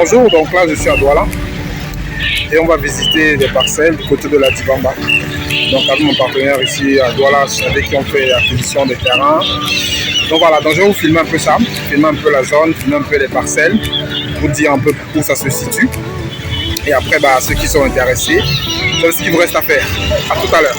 Bonjour, donc là je suis à Douala et on va visiter des parcelles du côté de la Dibamba. Donc avec mon partenaire ici à Douala, avec qui on fait l'acquisition des terrains. Donc voilà, donc je vais vous filmer un peu ça, filmer un peu la zone, filmer un peu les parcelles, vous dire un peu où ça se situe. Et après, ceux qui sont intéressés, c'est ce qu'il vous reste à faire. À tout à l'heure.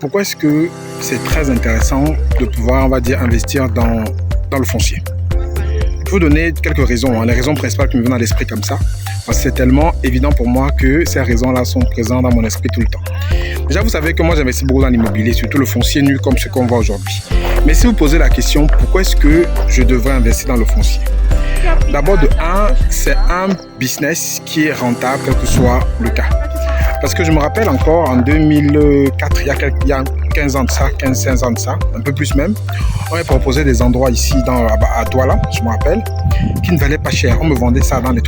Pourquoi est-ce que c'est très intéressant de pouvoir, on va dire, investir dans le foncier? Je vais vous donner quelques raisons, les raisons principales qui me viennent à l'esprit comme ça, parce que c'est tellement évident pour moi que ces raisons-là sont présentes dans mon esprit tout le temps. Déjà, vous savez que moi j'investis beaucoup dans l'immobilier, surtout le foncier nu comme ce qu'on voit aujourd'hui. Mais si vous posez la question, pourquoi est-ce que je devrais investir dans le foncier? D'abord, c'est un business qui est rentable, quel que soit le cas. Parce que je me rappelle encore en 2004, il y a 15 ans de ça, 15-16 ans de ça, un peu plus même, on m'a proposé des endroits ici à Douala, je me rappelle, qui ne valaient pas cher. On me vendait ça dans les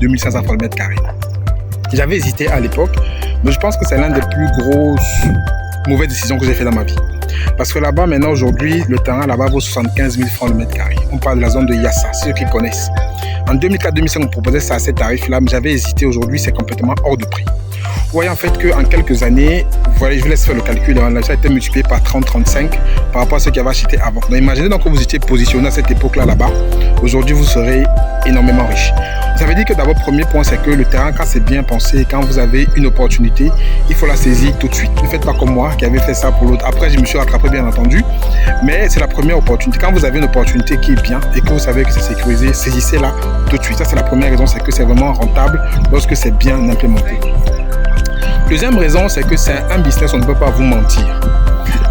2500 francs le mètre carré. J'avais hésité à l'époque, mais je pense que c'est l'une des plus grosses mauvaises décisions que j'ai fait dans ma vie. Parce que là-bas, maintenant, aujourd'hui, le terrain là-bas vaut 75 000 francs le mètre carré. On parle de la zone de Yassa, ceux qui connaissent. En 2004-2005, on me proposait ça à ces tarifs-là, mais j'avais hésité. Aujourd'hui, c'est complètement hors de prix. Vous voyez en fait qu'en quelques années, voilà, je vous laisse faire le calcul, ça a été multiplié par 30-35 par rapport à ce qu'il y avait acheté avant. Donc imaginez donc que vous étiez positionné à cette époque-là là-bas. Aujourd'hui, vous serez énormément riche. Ça veut dire que d'abord, premier point, c'est que le terrain, quand c'est bien pensé, quand vous avez une opportunité, il faut la saisir tout de suite. Ne faites pas comme moi qui avait fait ça pour l'autre. Après, je me suis rattrapé bien entendu, mais c'est la première opportunité. Quand vous avez une opportunité qui est bien et que vous savez que c'est sécurisé, saisissez-la tout de suite. Ça, c'est la première raison, c'est que c'est vraiment rentable lorsque c'est bien implémenté. Deuxième raison, c'est que c'est un business, on ne peut pas vous mentir.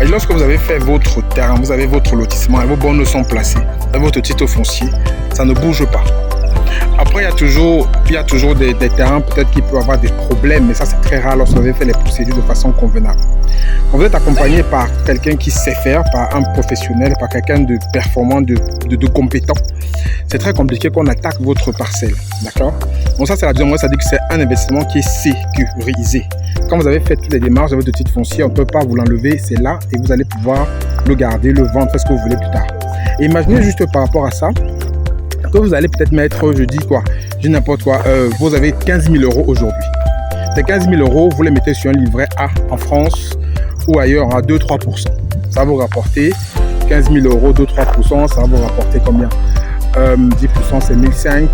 Et lorsque vous avez fait votre terrain, vous avez votre lotissement et vos bornes sont placées, et votre titre foncier, ça ne bouge pas. Après, il y a toujours des terrains peut-être qui peuvent avoir des problèmes, mais ça c'est très rare lorsque vous avez fait les procédures de façon convenable. Quand vous êtes accompagné par quelqu'un qui sait faire, par un professionnel, par quelqu'un de performant, de compétent, c'est très compliqué qu'on attaque votre parcelle, d'accord? Donc ça c'est la deuxième raison, ça dit que c'est un investissement qui est sécurisé. Quand vous avez fait toutes les démarches de votre titre foncier, on ne peut pas vous l'enlever, c'est là et vous allez pouvoir le garder, le vendre, faire ce que vous voulez plus tard. Et imaginez juste par rapport à ça, que vous allez peut-être mettre, je dis n'importe quoi, vous avez 15 000 euros aujourd'hui. Ces 15 000 euros, vous les mettez sur un livret A en France ou ailleurs à 2-3%. Ça va vous rapporter 15 000 euros, 2-3%, ça va vous rapporter combien 10% c'est 1005.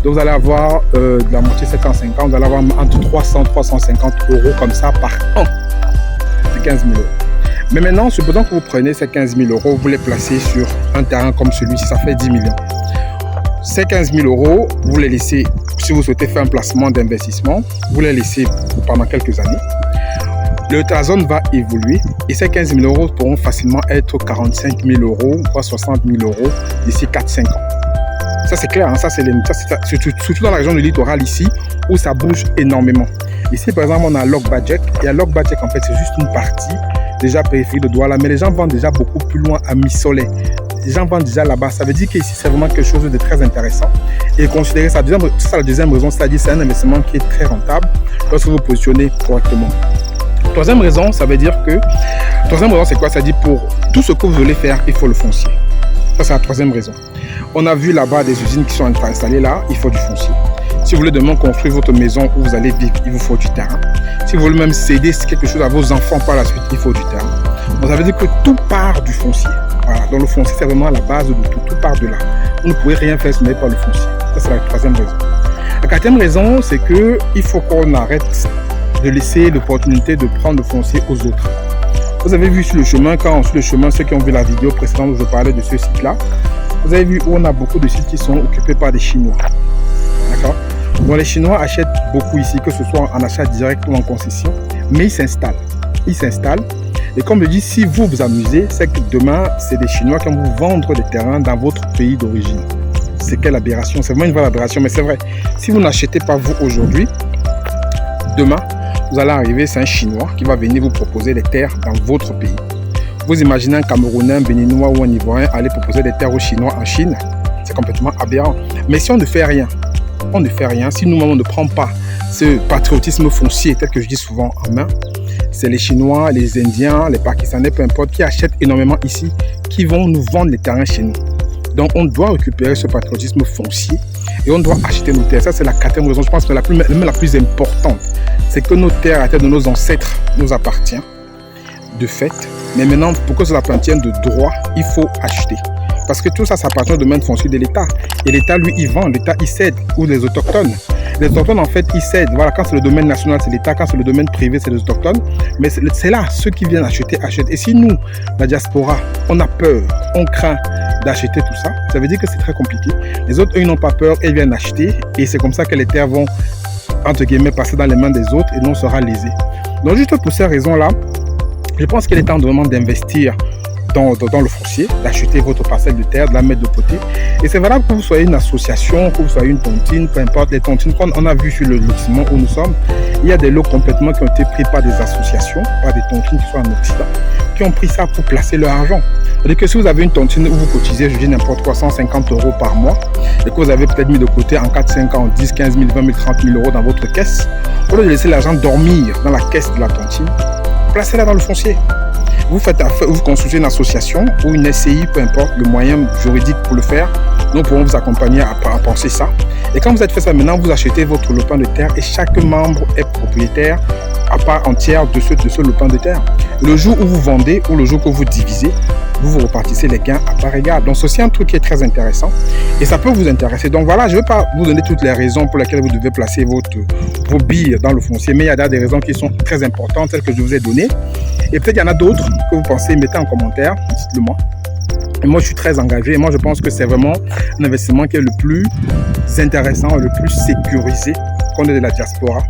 Donc vous allez avoir de la moitié 750, vous allez avoir entre 300 et 350 euros comme ça par an. C'est 15 000 euros. Mais maintenant, supposons que vous prenez ces 15 000 euros, vous les placez sur un terrain comme celui-ci, ça fait 10 millions. Ces 15 000 euros, vous les laissez, si vous souhaitez faire un placement d'investissement, vous les laissez pendant quelques années. La zone va évoluer et ces 15 000 euros pourront facilement être 45 000 euros, voire 60 000 euros d'ici 4-5 ans. Ça c'est clair, ça c'est surtout dans la région du littoral ici où ça bouge énormément. Ici par exemple on a Lok Bajek et à Lok Bajek en fait c'est juste une partie déjà périphérique de Douala, mais les gens vendent déjà beaucoup plus loin à Mi-Soleil. Les gens vendent déjà là-bas, ça veut dire qu'ici c'est vraiment quelque chose de très intéressant et considérer ça. C'est la deuxième raison, c'est-à-dire c'est un investissement qui est très rentable lorsque vous vous positionnez correctement. Troisième raison, ça veut dire que, troisième raison c'est quoi? Ça dit pour tout ce que vous voulez faire, il faut le foncier. Ça c'est la troisième raison. On a vu là-bas des usines qui sont installées là, il faut du foncier. Si vous voulez demain construire votre maison où vous allez vivre, il vous faut du terrain. Si vous voulez même céder quelque chose à vos enfants par la suite, il faut du terrain. Donc ça veut dire que tout part du foncier. Voilà, donc le foncier c'est vraiment la base de tout, tout part de là. Vous ne pouvez rien faire si vous n'avez pas le foncier. Ça c'est la troisième raison. La quatrième raison, c'est qu'il faut qu'on arrête de laisser l'opportunité de prendre le foncier aux autres. Vous avez vu sur le chemin, ceux qui ont vu la vidéo précédente où je parlais de ce site-là, vous avez vu où on a beaucoup de sites qui sont occupés par des Chinois. D'accord? Donc les Chinois achètent beaucoup ici, que ce soit en achat direct ou en concession, mais ils s'installent. Et comme je dis, si vous vous amusez, c'est que demain, c'est des Chinois qui vont vous vendre des terrains dans votre pays d'origine. C'est quelle aberration? C'est vraiment une vraie aberration, mais c'est vrai. Si vous n'achetez pas vous aujourd'hui, demain, vous allez arriver, c'est un Chinois qui va venir vous proposer des terres dans votre pays. Vous imaginez un Camerounais, un Béninois ou un Ivoirien aller proposer des terres aux Chinois en Chine? C'est complètement aberrant. Mais si on ne fait rien, si nous-mêmes on ne prend pas ce patriotisme foncier, tel que je dis souvent, en main, c'est les Chinois, les Indiens, les Pakistanais, peu importe, qui achètent énormément ici, qui vont nous vendre les terrains chez nous. Donc on doit récupérer ce patriotisme foncier et on doit acheter nos terres. Ça, c'est la quatrième raison, je pense que la plus importante. C'est que nos terres, la terre de nos ancêtres, nous appartient de fait. Mais maintenant, pour que cela appartienne de droit, il faut acheter. Parce que tout ça, ça appartient au domaine foncier de l'État. Et l'État, lui, il vend, l'État, il cède. Ou les autochtones. Les autochtones, en fait, ils cèdent. Voilà, quand c'est le domaine national, c'est l'État. Quand c'est le domaine privé, c'est les autochtones. Mais c'est là, ceux qui viennent acheter, achètent. Et si nous, la diaspora, on a peur, on craint d'acheter tout ça, ça veut dire que c'est très compliqué. Les autres, eux, ils n'ont pas peur, ils viennent acheter. Et c'est comme ça que les terres vont, entre guillemets, passer dans les mains des autres et nous, on sera lésés. Donc, juste pour ces raisons-là, je pense qu'il est temps vraiment d'investir dans le foncier, d'acheter votre parcelle de terre, de la mettre de côté. Et c'est valable que vous soyez une association, que vous soyez une tontine, peu importe les tontines qu'on a vu sur le lotissement où nous sommes. Il y a des lots complètement qui ont été pris par des associations, par des tontines qui sont en Occident, qui ont pris ça pour placer leur argent. C'est-à-dire que si vous avez une tontine où vous cotisez, je dis n'importe quoi, 150 € par mois, et que vous avez peut-être mis de côté en 4, 5 ans, 10, 15 000, 20 000, 30 000 € dans votre caisse, au lieu de laisser l'argent dormir dans la caisse de la tontine, placez-la dans le foncier. Vous consultez une association ou une SCI, peu importe le moyen juridique pour le faire. Nous pourrons vous accompagner à penser ça. Et quand vous avez fait ça, maintenant, vous achetez votre lopin de terre et chaque membre est propriétaire à part entière de ce lopin de terre. Le jour où vous vendez ou le jour que vous divisez, vous repartissez les gains à part égale. Donc, c'est aussi un truc qui est très intéressant et ça peut vous intéresser. Donc, voilà, je ne vais pas vous donner toutes les raisons pour lesquelles vous devez placer vos billes dans le foncier, mais il y a des raisons qui sont très importantes, celles que je vous ai données. Et peut-être il y en a d'autres que vous pensez, mettez en commentaire, dites-le moi. Et moi, je suis très engagé et moi, je pense que c'est vraiment un investissement qui est le plus intéressant, le plus sécurisé qu'on ait de la diaspora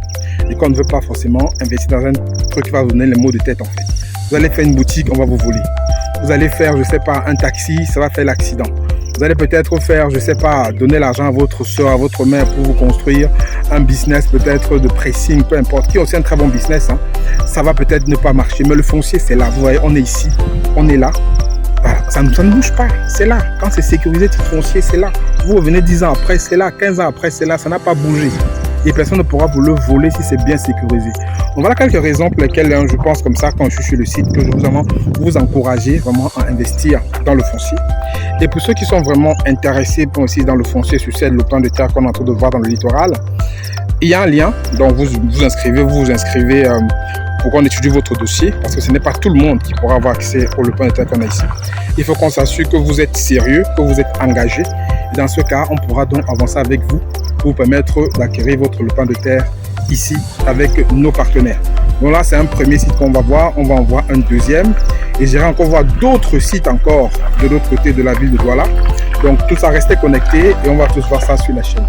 et qu'on ne veut pas forcément investir dans un truc qui va vous donner les maux de tête en fait. Vous allez faire une boutique, on va vous voler. Vous allez faire, je ne sais pas, un taxi, ça va faire l'accident. Vous allez peut-être faire, je ne sais pas, donner l'argent à votre soeur, à votre mère pour vous construire un business peut-être de pressing, peu importe, qui est aussi un très bon business. Hein. Ça va peut-être ne pas marcher, mais le foncier, c'est là. Vous voyez, on est ici, on est là. Voilà, ça ne bouge pas, c'est là. Quand c'est sécurisé, titre foncier, c'est là. Vous revenez 10 ans après, c'est là. 15 ans après, c'est là. Ça n'a pas bougé. Et personne ne pourra vous le voler si c'est bien sécurisé. Donc voilà quelques raisons pour lesquelles je pense comme ça quand je suis sur le site que je veux vraiment vous encourager vraiment à investir dans le foncier. Et pour ceux qui sont vraiment intéressés aussi dans le foncier sur cette lopin de terre qu'on est en train de voir dans le littoral, il y a un lien, donc vous vous inscrivez pour qu'on étudie votre dossier, parce que ce n'est pas tout le monde qui pourra avoir accès au lopin de terre qu'on a ici. Il faut qu'on s'assure que vous êtes sérieux, que vous êtes engagé. Et dans ce cas, on pourra donc avancer avec vous pour vous permettre d'acquérir votre lopin de terre ici avec nos partenaires. Donc là, c'est un premier site qu'on va voir. On va en voir un deuxième. Et j'irai encore voir d'autres sites encore de l'autre côté de la ville de Douala. Donc tout ça, restez connectés et on va tous voir ça sur la chaîne.